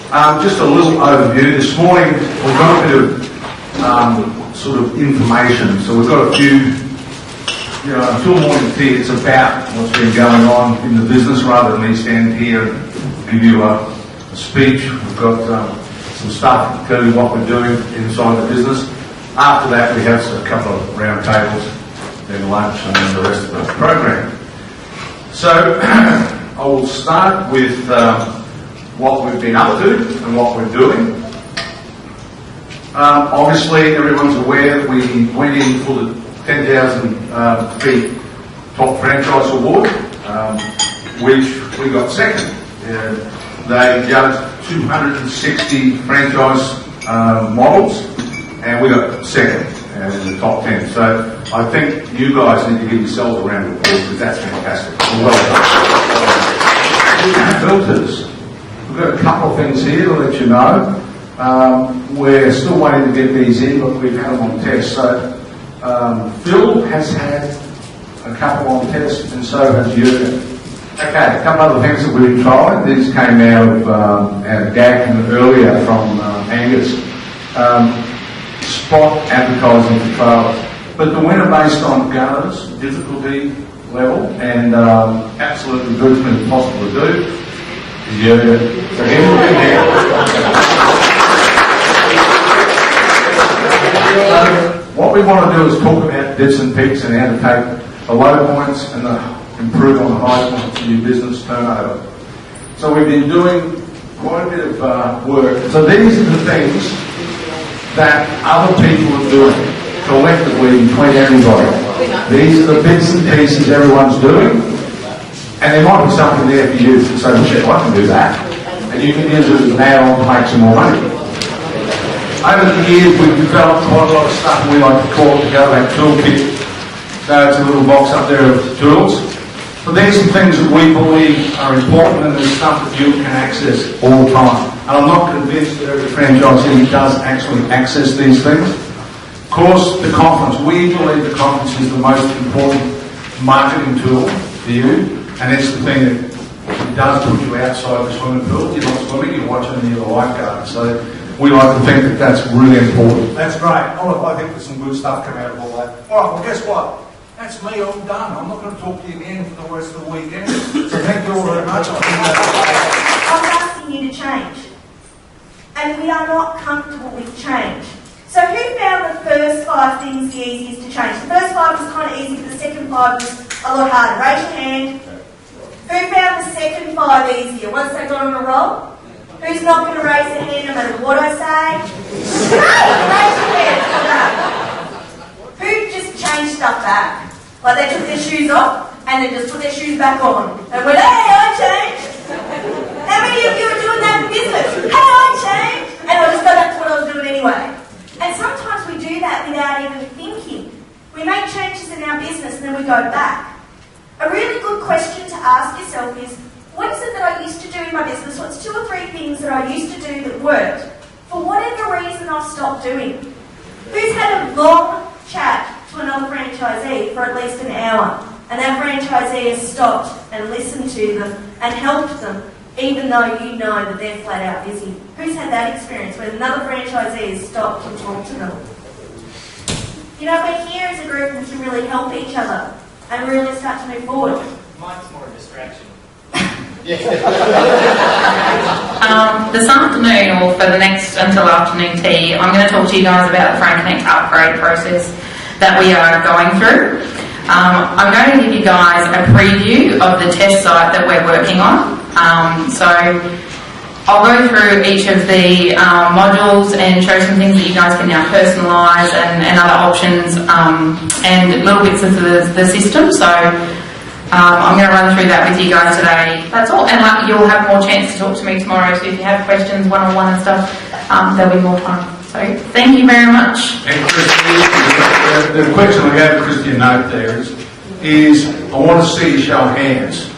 Just a little overview. This morning we've got a bit of sort of information. So we've got a few, until morning tea, it's about what's been going on in the business rather than me stand here and give you a speech. We've got some stuff to tell you what we're doing inside the business. After that we have a couple of round tables, then lunch and then the rest of the program. So I will start with what we've been up to and what we're doing. Obviously everyone's aware that we went in for the 10,000 feet top franchise award, which we got second. They judged 260 franchise models and we got second in the top 10. So I think you guys need to give yourselves a round of applause because that's fantastic. Well done. Filters. We've got a couple of things here to let you know. We're still waiting to get these in, but we've had them on test. So Phil has had a couple on test, and so has you. Okay, a couple other things that we've tried. These came out of GAC earlier from Angus. Spot advertising for trailers. But the winner based on gutters, difficulty level, and absolutely good as possible to do. Yeah. So everything there. What we want to do is talk about dips and peaks and how to take the low points and improve on the high points of your business turnover. So we've been doing quite a bit of work. So these are the things that other people are doing collectively between everybody. These are the bits and pieces everyone's doing. And there might be something there for you to say, shit, I can do that. And you can use it as an add-on to make some more money. Over the years, we've developed quite a lot of stuff we like to call the Gutter-Vac toolkit. So it's a little box up there of tools. But there's some things that we believe are important and there's stuff that you can access all the time. And I'm not convinced that every franchisee does actually access these things. Of course, the conference. We believe the conference is the most important marketing tool for you. And it's the thing that does put you outside the swimming pool. You're not swimming, you're watching near the lifeguard. So we like to think that that's really important. That's great. Oh, I think there's some good stuff coming out of all that. All right, well, guess what? That's me, I'm done. I'm not going to talk to you again for the rest of the weekend. So thank you all very much. I'm asking you to change. And we are not comfortable with change. So who found the first 5 things the easiest to change? The first 5 was kind of easy, but the second 5 was a lot harder. Raise your hand. Who found the second 5 easier once they got on a roll? Who's not going to raise their hand no matter what I say? Hey, raise your hand. Who just changed stuff back? Like they took their shoes off and then just put their shoes back on. And went, hey, I changed. How many of you are doing that in business? Hey, I changed. And I'll just go back to what I was doing anyway. And sometimes we do that without even thinking. We make changes in our business and then we go back. A really good question to ask yourself is, what is it that I used to do in my business? What's 2 or 3 things that I used to do that worked? For whatever reason, I've stopped doing. Who's had a long chat to another franchisee for at least an hour, and that franchisee has stopped and listened to them and helped them, even though you know that they're flat out busy? Who's had that experience where another franchisee has stopped and talked to them? You know, we're here as a group and can really help each other and really start to move forward. Mine's more a distraction. This afternoon, or for the next until afternoon tea, I'm going to talk to you guys about the FranConnect upgrade process that we are going through. I'm going to give you guys a preview of the test site that we're working on. So I'll go through each of the modules and show some things that you guys can now personalise and other options and little bits of the system. So I'm going to run through that with you guys today. That's all. And you'll have more chance to talk to me tomorrow. So if you have questions one-on-one and stuff, there'll be more time. So thank you very much. And Christy, the question I gave Christy a note there is I want to see you show of hands.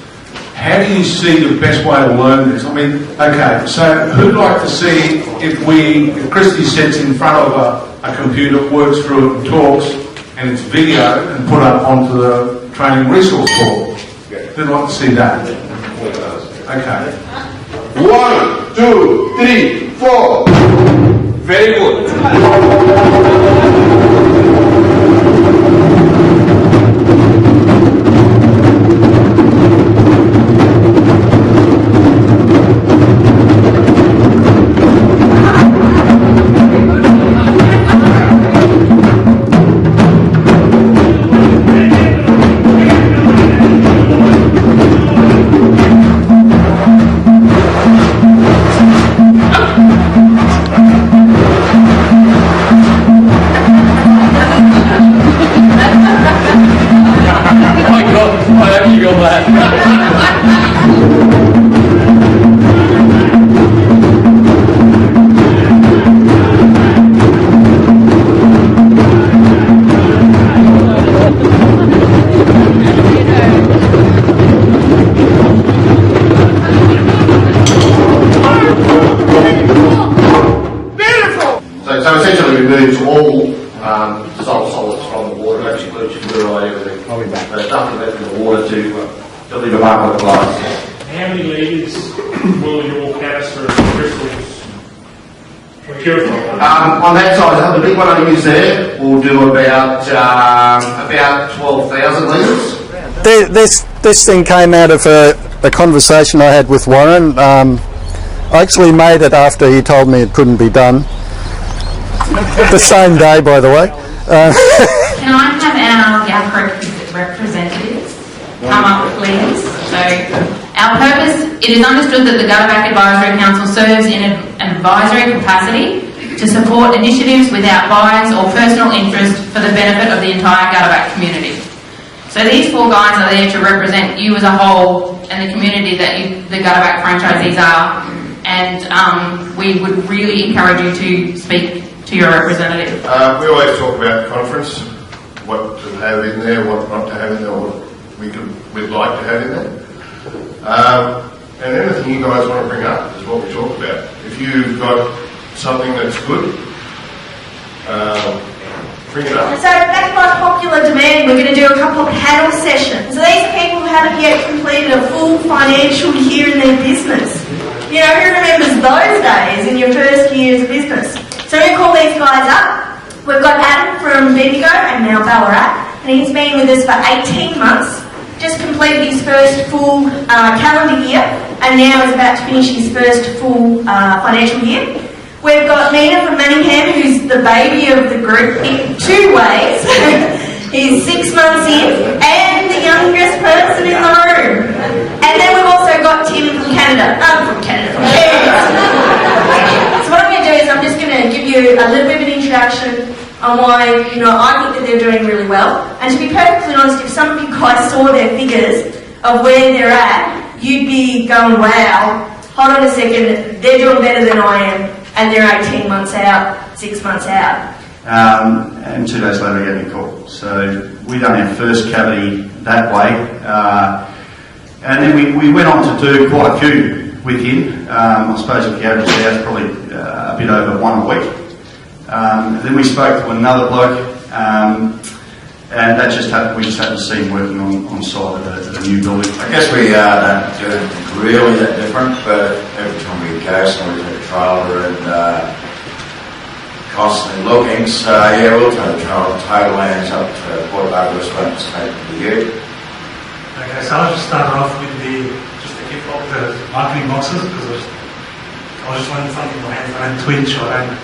How do you see the best way to learn this? I mean, okay, so who'd like to see if Christy sits in front of a computer, works through it and talks, and it's video and put up onto the training resource board? Who'd like to see that? Okay. 1, 2, 3, 4. Very good. So essentially, we moved all dissolved solids from the water, actually bleaching, fluoride, everything. But nothing left in the water to leave a mark on the glass. How many litres will your canister of crystals procure from? On that side, the big one I use there will do about 12,000 litres. This thing came out of a conversation I had with Warren. I actually made it after he told me it couldn't be done. The same day, by the way. Can I have our GAP representatives come up, please? So, our purpose, it is understood that the Gutter-Vac Advisory Council serves in an advisory capacity to support initiatives without bias or personal interest for the benefit of the entire Gutter-Vac community. So these four guys are there to represent you as a whole and the community that the Gutter-Vac franchisees are, and we would really encourage you to speak to your representative. We always talk about the conference, what to have in there, what not to have in there, what we'd like to have in there. And anything you guys want to bring up is what we talk about. If you've got something that's good, bring it up. So back by popular demand, we're going to do a couple of panel sessions. So these are people who haven't yet completed a full financial year in their business. You know, who remembers those days in your first years of business? So we call these guys up. We've got Adam from Bendigo and now Ballarat, and he's been with us for 18 months, just completed his first full calendar year, and now is about to finish his first full financial year. We've got Nina from Manningham, who's the baby of the group in two ways. He's 6 months in, and the youngest person in the room. And then we've also got Tim from Canada. From Cairns. So what I'm going to do is I'm just going to give you a little bit of an introduction on why, I think that they're doing really well. And to be perfectly honest, if some of you guys saw their figures of where they're at, you'd be going, wow, hold on a second, they're doing better than I am, and they're 18 months out, 6 months out. And 2 days later I get a call. So we done our first cavity that way. And then we went on to do quite a few with him. I suppose if you average it out, probably a bit over 1 a week. Then we spoke to another bloke, and that just happened. We just happened to see him working on site at a new building. I guess we don't do it really that different, but every time we go, somebody's at a trailer and constantly looking. So yeah, we'll take the trailer. Total lands up to Port Douglas, but it's taken the year. Okay, so I'll just start off with just to kick off the marketing boxes, because I was just wondering something my hands don't twitch or I don't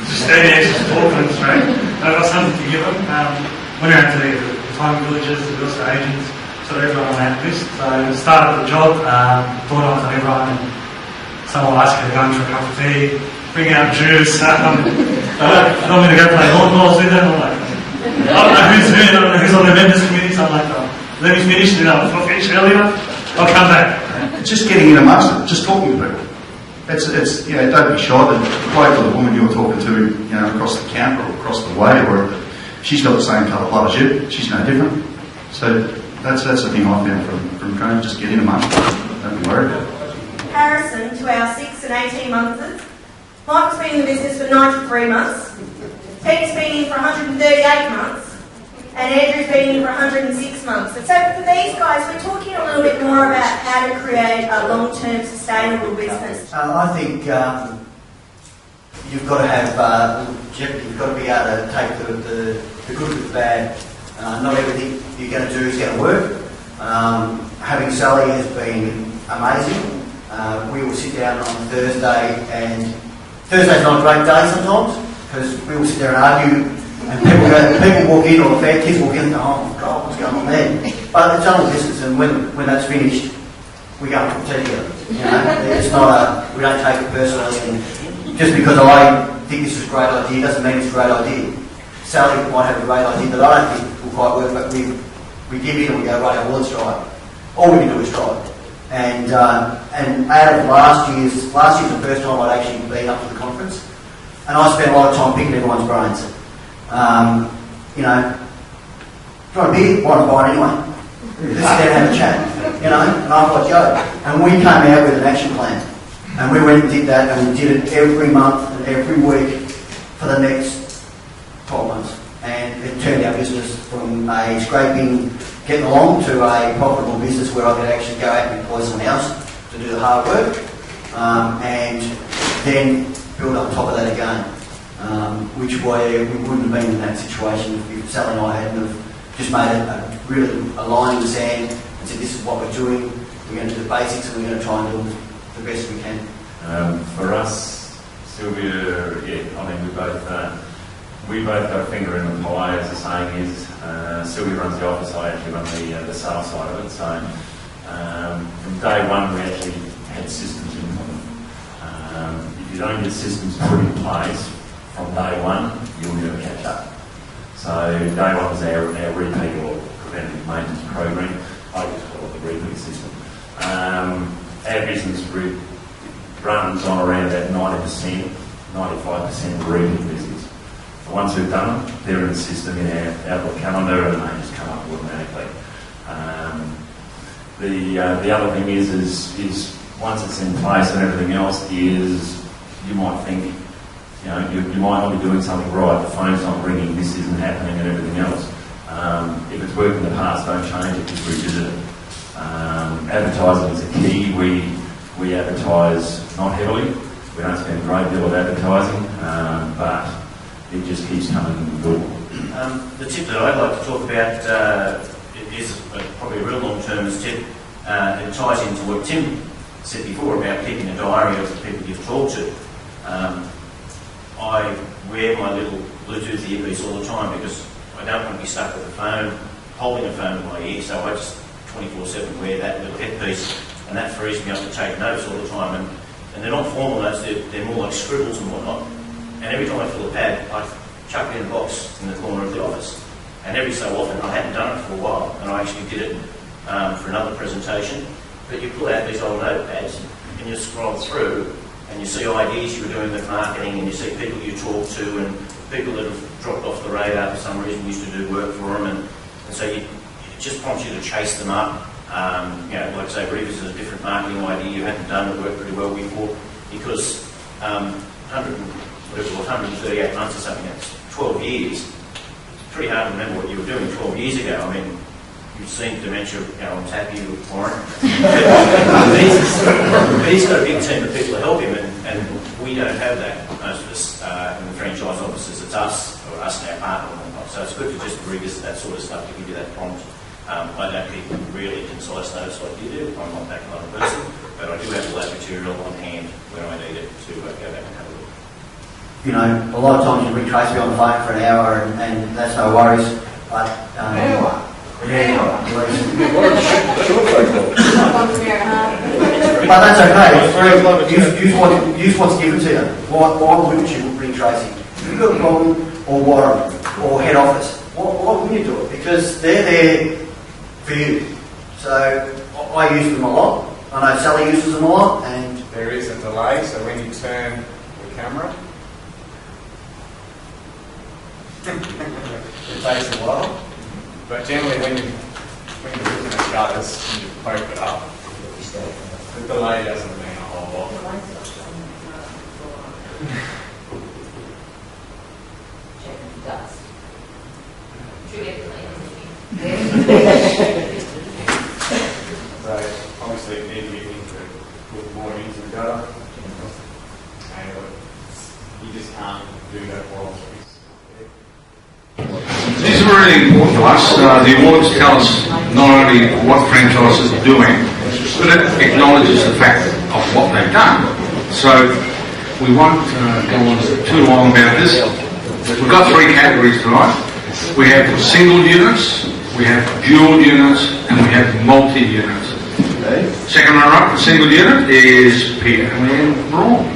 just stand there just talking straight. I've got something to give them. Went around to the retirement villages, the real estate agents, sort of everyone on that list. So started the job, thought on to everyone, and someone will ask you to go in for a cup of tea, bring out juice. I don't want me to go play lawn with them. I'm like, I don't know who's on the members committee, so I'm like, let me finish it up. If I finish earlier, I'll come back. Just getting in amongst it, just talking to people. It's don't be shy. The bloke or the woman you're talking to, across the counter or across the way, or she's got the same colour blood as you, she's no different. So that's the thing I found from training, just get in amongst it. Don't be worried. Comparison to our 6 and 18 months. Mike's been in the business for 93 months. Pete's been in for 138 months. And Andrew's been in for 106 months. And so for these guys, we're talking a little bit more about how to create a long-term sustainable business? I think you've got to have you've got to be able to take the good with the bad. Not everything you're going to do is going to work. Having Sally has been amazing. We will sit down on Thursday, and Thursday's not a great day sometimes because we will sit there and argue, and people walk in, or the kids walk in and go, oh my God, what's going on there? But it's only business, and when that's finished, we go and put tea together. You know, it's not we don't take it personally, and just because I think this is a great idea doesn't mean it's a great idea. Sally might have a great idea that I don't think will quite work, but we give in and we go, right, well, let's try it. All we can do is try it. And out of last year's the first time I'd actually been up to the conference, and I spent a lot of time picking everyone's brains. You know, trying to beer, why not buy it anyway? Let's sit down and have a chat, you know, and I thought, go. And we came out with an action plan, and we went and did that, and we did it every month and every week for the next 12 months. And it turned our business from a scraping, getting along, to a profitable business where I could actually go out and employ someone else to do the hard work, and then build on top of that again. Which way we wouldn't have been in that situation if Sally and I hadn't have just made a line in the sand and said, this is what we're doing, we're going to do the basics, and we're going to try and do the best we can. For us, Sylvia, I mean, we both got a finger in the pie, as the saying is. Sylvia runs the office, I actually run the sales side of it. So from day one, we actually had systems in them. If you don't get systems put in place from day one, you'll never catch up. So day one was our repeat or preventative maintenance program. I just call it the repeat system. Our business runs on around about 90%, 95% repeat business. The ones who've done it, they're in the system in our Outlook calendar, and they just come up automatically. The other thing is once it's in place and everything else is, you might think, you know, you might not be doing something right, the phone's not ringing, this isn't happening and everything else. If it's worked in the past, don't change it, just revisit it. Advertising is a key. We advertise not heavily. We don't spend a great deal of advertising, but it just keeps coming good. The tip that I'd like to talk about is probably a real long-term tip. It ties into what Tim said before about keeping a diary of the people you've talked to. I wear my little Bluetooth earpiece all the time because I don't want to be stuck with a phone, holding a phone in my ear, so I just 24/7 wear that little headpiece, and that frees me up to take notes all the time. And they're not formal notes, they're more like scribbles and whatnot. And every time I fill a pad, I chuck it in a box in the corner of the office. And every so often, I hadn't done it for a while, and I actually did it for another presentation, but you pull out these old notepads and you scroll through and you see ideas you were doing with marketing, and you see people you talk to and people that have dropped off the radar for some reason, used to do work for them, and so it just prompts you to chase them up. You know, like I say, revisit a different marketing idea you hadn't done that worked pretty well before, because 138 months or something, that's 12 years. It's pretty hard to remember what you were doing 12 years ago. I mean, you've seen dementia, you know, on tap you with Warren. But he's got a big team of people to help him, and we don't have that, most of us in the franchise offices. It's us, or us and our partner and whatnot. So it's good to just revisit that sort of stuff to give you that prompt. I don't keep really concise notes like you do. I'm not that kind of person, but I do have all that material on hand when I need it to go back and have a look. You know, a lot of times you retrace me on the phone for an hour, and that's no worries. But but that's okay. Use what's given to you. Why wouldn't you retrace him? If you've got a problem, or Warren, or head office, why wouldn't you do it? Because they're there for you. So I use them a lot. I know Sally uses them a lot, and There is a delay, so when you turn the camera, it takes a while. But generally, when you're looking at gutters and you poke it up, the delay doesn't mean a whole lot. Dust. So they obviously need to get into put more into the gutter. And you just can't do that while These are really important to us. The awards tell us not only what franchises are doing, but it acknowledges the fact of what they've done. So we won't go on too long about this. We've got 3 categories tonight. We have single units, we have dual units, and we have multi-units. Second runner-up for single unit is Peter and Braun.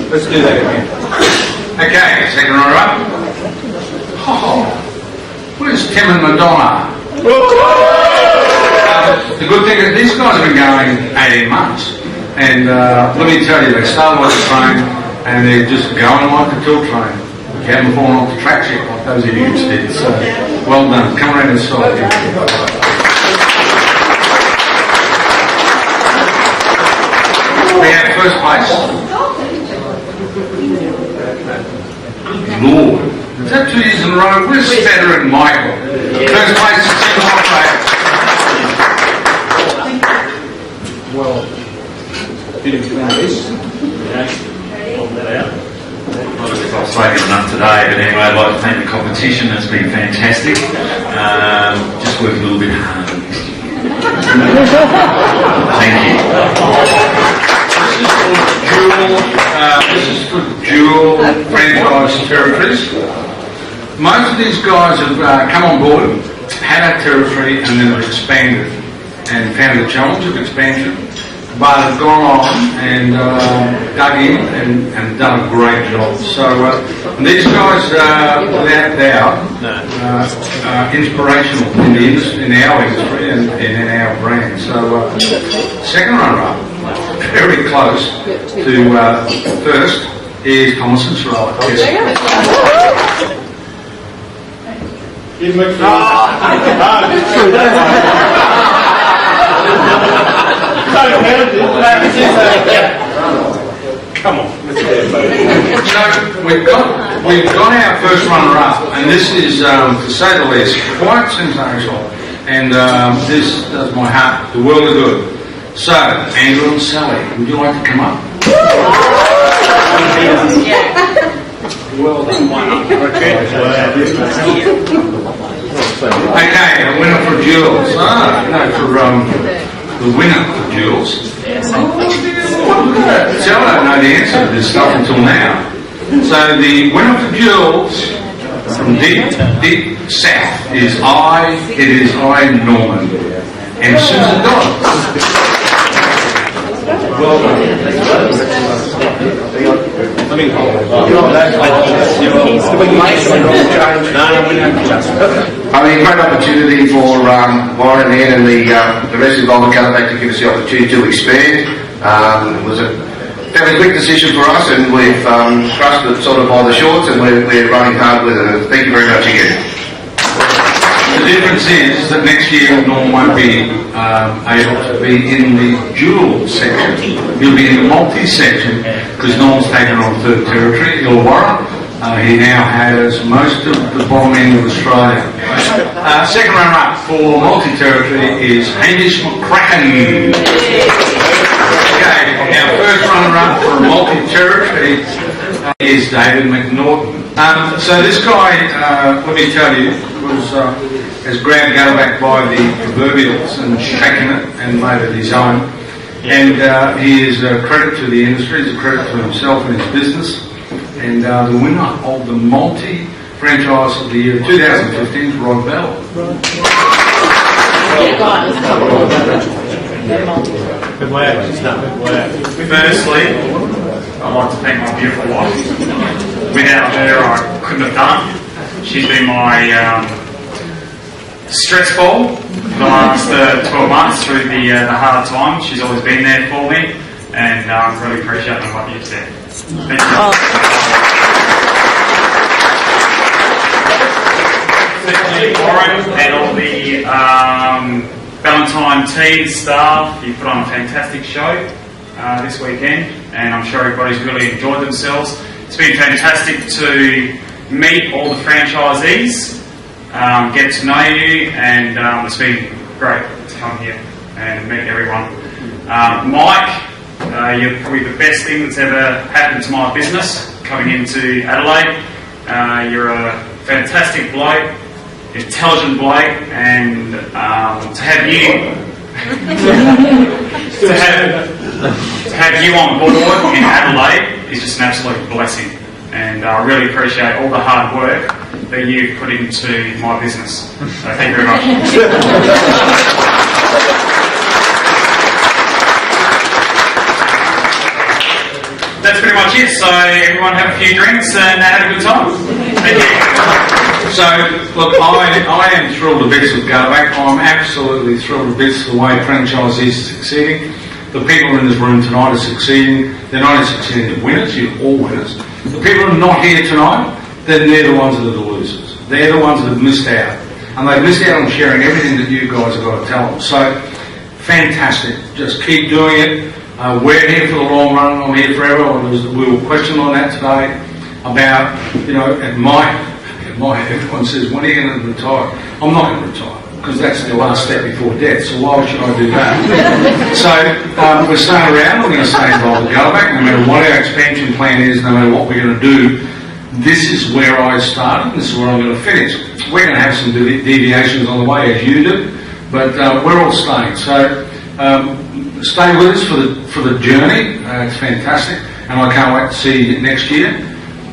Let's do that again. Okay, second runner-up. Oh, where's Tim and Madonna? The good thing is these guys have been going 18 months. And let me tell you, they started like a train and they're just going like a tilt train. You haven't fallen off the tracks yet like those idiots did. So, well done. Come around this side. We have first place. Lord. Is that 2 years in a row? Where's Spatter and Michael? First place is Tim Operator. Well, did explain this. Hold that out. I've spoken enough today, but anyway, I'd like to thank the competition. It's been fantastic. Just work a little bit harder next year. Thank you. This is for dual franchise territories. Most of these guys have come on board, had a territory, and then have expanded and found the challenge of expansion, but have gone on and dug in and done a great job. So these guys, without doubt, inspirational in the industry, in our industry and in our brand. So second runner-up, very close to first, is Thomas and Sorrella. Come on. So we've got our first runner-up, and this is, to say the least, quite sensational. And this does my heart the world of good. So, Andrew and Sally, would you like to come up? Well done. Okay, a winner for Jules. For the winner for Jules. So I don't know the answer to this stuff until now. So the winner for Jules from deep south is Norman and Susan Dodd. Well done. I mean, great opportunity for Warren here and the rest of Gutter-Vac to give us the opportunity to expand. It was a fairly quick decision for us, and we've crushed it sort of by the shorts, and we're running hard with it. Thank you very much again. The difference is that next year Norm won't be able to be in the dual section. He'll be in the multi-section because Norm's taken on third territory, Illawarra. He now has most of the bottom end of Australia. Second runner-up for multi-territory is Hamish McCracken. Okay, our first runner-up for multi-territory is David McNaughton. So this guy, let me tell you, has grabbed Gutter-Vac by the proverbials and shaken it and made it his own. And he is a credit to the industry, he's a credit to himself and his business. And the winner of the multi-franchise of the year 2015 is Rod Bell. Good work. Firstly, I'd like to thank my beautiful wife. Without her, I couldn't have done. She's been my stress ball for the last 12 months through the hard times. She's always been there for me, and I really appreciate my love you today. Thank you. Secondly, Warren and all the Valentine team staff, you put on a fantastic show this weekend, and I'm sure everybody's really enjoyed themselves. It's been fantastic to meet all the franchisees, get to know you, and it's been great to come here and meet everyone. Mike, you're probably the best thing that's ever happened to my business coming into Adelaide. You're a fantastic bloke, intelligent bloke, and to have you to have you on board in Adelaide is just an absolute blessing. And I really appreciate all the hard work that you've put into my business. So thank you very much. That's pretty much it. So everyone have a few drinks and have a good time. Thank you. So, look, I am thrilled to bits with Gutter-Vac. I'm absolutely thrilled to bits the way franchisees are succeeding. The people in this room tonight are succeeding. They're not only succeeding, they're winners. You're all winners. The people who are not here tonight, then they're the ones that are the losers. They're the ones that have missed out. And they've missed out on sharing everything that you guys have got to tell them. So, fantastic. Just keep doing it. We're here for the long run. I'm here forever. We were questioned on that today about, everyone says, when are you going to retire? I'm not going to retire, because that's the last step before death, so why should I do that? So we're staying around, we're going to stay involved with Gutter-Vac, no matter what our expansion plan is, no matter what we're going to do. This is where I started, this is where I'm going to finish. We're going to have some deviations on the way, as you do, but we're all staying. So stay with us for the journey. It's fantastic, and I can't wait to see you next year.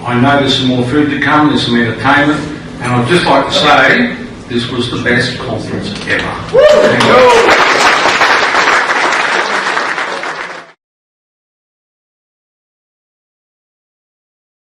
I know there's some more food to come, there's some entertainment, and I'd just like to say this was the best conference ever.